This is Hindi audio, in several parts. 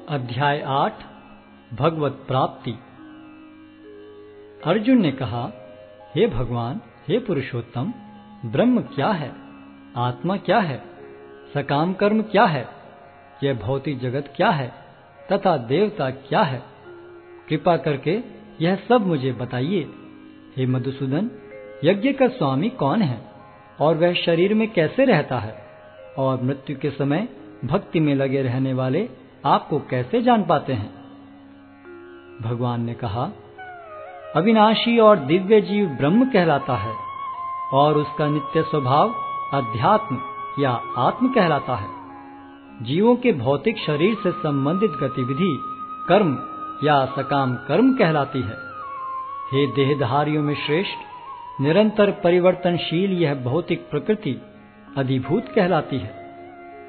अध्याय 8 भगवत प्राप्ति। अर्जुन ने कहा, हे भगवान, हे पुरुषोत्तम, ब्रह्म क्या है, आत्मा क्या है, सकाम कर्म क्या है, यह भौतिक जगत क्या है तथा देवता क्या है? कृपा करके यह सब मुझे बताइए। हे मधुसूदन, यज्ञ का स्वामी कौन है और वह शरीर में कैसे रहता है, और मृत्यु के समय भक्ति में लगे रहने वाले आपको कैसे जान पाते हैं? भगवान ने कहा, अविनाशी और दिव्य जीव ब्रह्म कहलाता है और उसका नित्य स्वभाव अध्यात्म या आत्म कहलाता है। जीवों के भौतिक शरीर से संबंधित गतिविधि कर्म या सकाम कर्म कहलाती है। हे देहधारियों में श्रेष्ठ, निरंतर परिवर्तनशील यह भौतिक प्रकृति अधिभूत कहलाती है।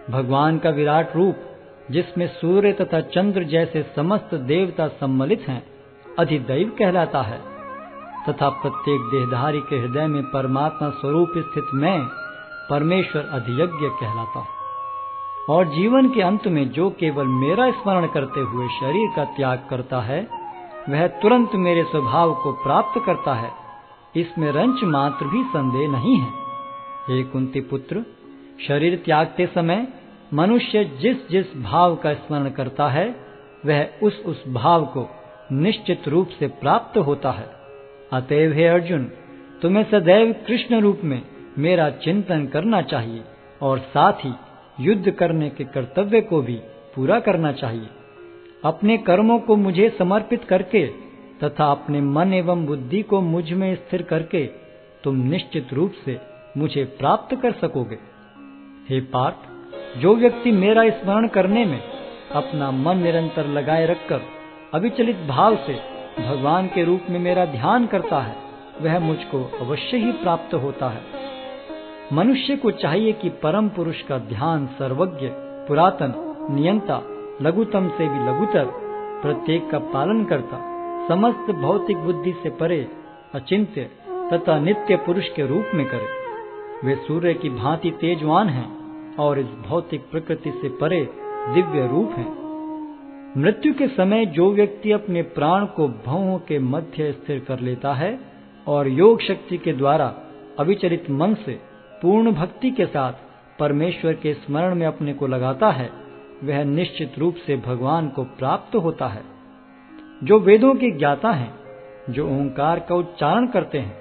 भगवान का विराट रूप, जिसमें सूर्य तथा चंद्र जैसे समस्त देवता सम्मिलित हैं, अधिदैव कहलाता है तथा प्रत्येक देहधारी के हृदय में परमात्मा स्वरूप स्थित मैं परमेश्वर अधियज्ञ कहलाता हूँ। और जीवन के अंत में जो केवल मेरा स्मरण करते हुए शरीर का त्याग करता है, वह तुरंत मेरे स्वभाव को प्राप्त करता है, इसमें रंच मात्र भी संदेह नहीं है। हे कुंती पुत्र, शरीर त्यागते समय मनुष्य जिस जिस भाव का स्मरण करता है, वह उस भाव को निश्चित रूप से प्राप्त होता है। अतएव हे अर्जुन, तुम्हें सदैव कृष्ण रूप में मेरा चिंतन करना चाहिए और साथ ही युद्ध करने के कर्तव्य को भी पूरा करना चाहिए। अपने कर्मों को मुझे समर्पित करके तथा अपने मन एवं बुद्धि को मुझ में स्थिर करके तुम निश्चित रूप से मुझे प्राप्त कर सकोगे। हे पार्थ, जो व्यक्ति मेरा स्मरण करने में अपना मन निरंतर लगाए रखकर अविचलित भाव से भगवान के रूप में मेरा ध्यान करता है, वह मुझको अवश्य ही प्राप्त होता है। मनुष्य को चाहिए कि परम पुरुष का ध्यान सर्वज्ञ, पुरातन, नियंता, लघुतम से भी लघुतर, प्रत्येक का पालन करता, समस्त भौतिक बुद्धि से परे, अचिंत्य तथा नित्य पुरुष के रूप में करे। वे सूर्य की भांति तेजवान हैं और इस भौतिक प्रकृति से परे दिव्य रूप है। मृत्यु के समय जो व्यक्ति अपने प्राण को भवों के मध्य स्थिर कर लेता है और योग शक्ति के द्वारा अविचलित मन से पूर्ण भक्ति के साथ परमेश्वर के स्मरण में अपने को लगाता है, वह निश्चित रूप से भगवान को प्राप्त होता है। जो वेदों के ज्ञाता हैं, जो ओंकार का उच्चारण करते हैं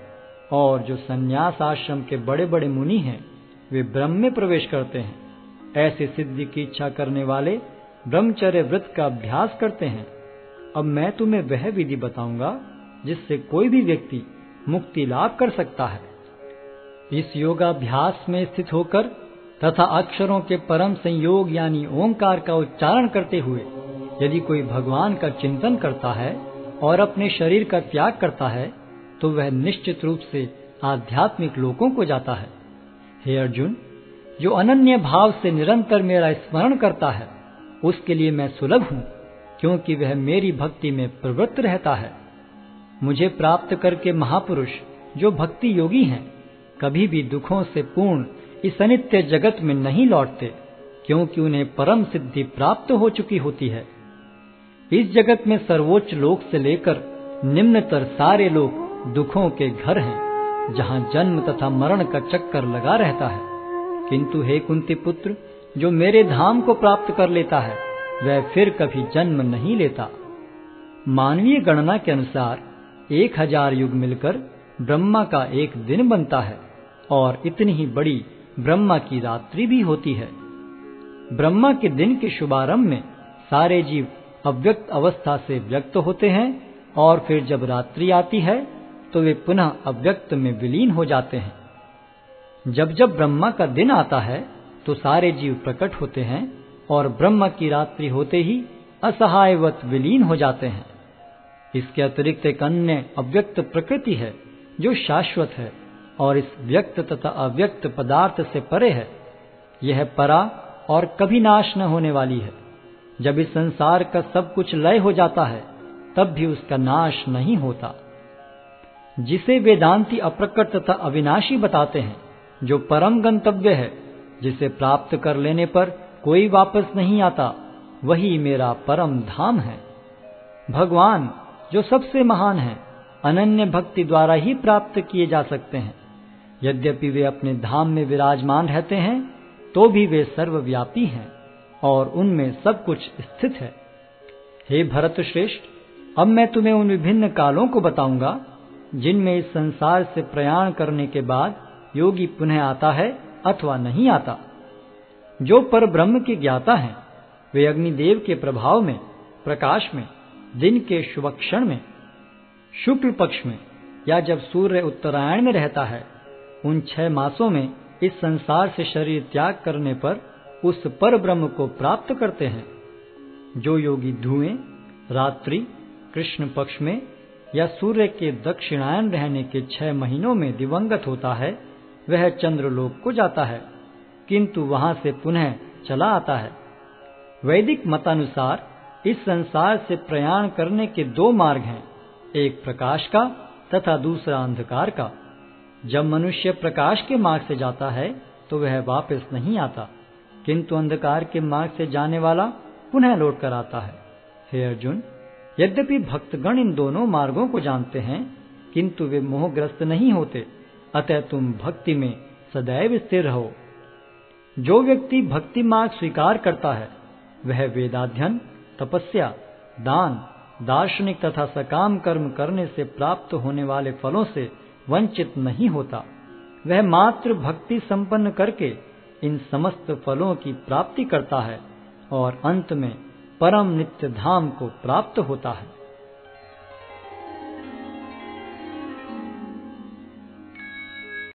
और जो संन्यास आश्रम के बड़े बड़े मुनि हैं, वे ब्रह्म में प्रवेश करते हैं। ऐसे सिद्धि की इच्छा करने वाले ब्रह्मचर्य व्रत का अभ्यास करते हैं। अब मैं तुम्हें वह विधि बताऊंगा जिससे कोई भी व्यक्ति मुक्ति लाभ कर सकता है। इस योगाभ्यास में स्थित होकर तथा अक्षरों के परम संयोग यानी ओंकार का उच्चारण करते हुए यदि कोई भगवान का चिंतन करता है और अपने शरीर का त्याग करता है, तो वह निश्चित रूप से आध्यात्मिक लोकों को जाता है। हे अर्जुन, जो अनन्य भाव से निरंतर मेरा स्मरण करता है, उसके लिए मैं सुलभ हूँ, क्योंकि वह मेरी भक्ति में प्रवृत्त रहता है। मुझे प्राप्त करके महापुरुष जो भक्ति योगी हैं, कभी भी दुखों से पूर्ण इस अनित्य जगत में नहीं लौटते, क्योंकि उन्हें परम सिद्धि प्राप्त हो चुकी होती है। इस जगत में सर्वोच्च लोक से लेकर निम्नतर सारे लोक दुखों के घर हैं, जहाँ जन्म तथा मरण का चक्कर लगा रहता है। किंतु हे कुंती पुत्र, जो मेरे धाम को प्राप्त कर लेता है, वह फिर कभी जन्म नहीं लेता। मानवीय गणना के अनुसार 1000 युग मिलकर ब्रह्मा का एक दिन बनता है और इतनी ही बड़ी ब्रह्मा की रात्रि भी होती है। ब्रह्मा के दिन के शुभारंभ में सारे जीव अव्यक्त अवस्था से व्यक्त होते हैं और फिर जब रात्रि आती है तो वे पुनः अव्यक्त में विलीन हो जाते हैं। जब जब ब्रह्मा का दिन आता है तो सारे जीव प्रकट होते हैं और ब्रह्मा की रात्रि होते ही असहायवत विलीन हो जाते हैं। इसके अतिरिक्त एक अन्य अव्यक्त प्रकृति है जो शाश्वत है और इस व्यक्त तथा अव्यक्त पदार्थ से परे है। यह परा और कभी नाश न होने वाली है। जब इस संसार का सब कुछ लय हो जाता है, तब भी उसका नाश नहीं होता। जिसे वेदांती अप्रकट तथा अविनाशी बताते हैं, जो परम गंतव्य है, जिसे प्राप्त कर लेने पर कोई वापस नहीं आता, वही मेरा परम धाम है। भगवान जो सबसे महान है, अनन्य भक्ति द्वारा ही प्राप्त किए जा सकते हैं। यद्यपि वे अपने धाम में विराजमान रहते हैं, तो भी वे सर्वव्यापी हैं और उनमें सब कुछ स्थित है। हे भरत श्रेष्ठ, अब मैं तुम्हें उन विभिन्न कालों को बताऊंगा जिनमें इस संसार से प्रयाण करने के बाद योगी पुनः आता है अथवा नहीं आता। जो पर ब्रह्म के ज्ञाता हैं, वे अग्निदेव के प्रभाव में, प्रकाश में, दिन के शुभ क्षण में, शुक्ल पक्ष में या जब सूर्य उत्तरायण में रहता है, उन 6 मासों में इस संसार से शरीर त्याग करने पर उस पर ब्रह्म को प्राप्त करते हैं। जो योगी धुएं, रात्रि, कृष्ण पक्ष में या सूर्य के दक्षिणायन रहने के 6 महीनों में दिवंगत होता है, वह चंद्रलोक को जाता है, किंतु वहां से पुनः चला आता है। वैदिक मतानुसार इस संसार से प्रयाण करने के 2 मार्ग हैं, एक प्रकाश का तथा दूसरा अंधकार का। जब मनुष्य प्रकाश के मार्ग से जाता है तो वह वापस नहीं आता, किंतु अंधकार के मार्ग से जाने वाला पुनः लौट कर आता है। हे अर्जुन, यद्यपि भक्तगण इन दोनों मार्गों को जानते हैं, किंतु वे मोहग्रस्त नहीं होते, अतः तुम भक्ति में सदैव स्थिर रहो। जो व्यक्ति भक्ति मार्ग स्वीकार करता है, वह वेदाध्ययन, तपस्या, दान, दार्शनिक तथा सकाम कर्म करने से प्राप्त होने वाले फलों से वंचित नहीं होता। वह मात्र भक्ति संपन्न करके इन समस्त फलों की प्राप्ति करता है और अंत में परम नित्य धाम को प्राप्त होता है।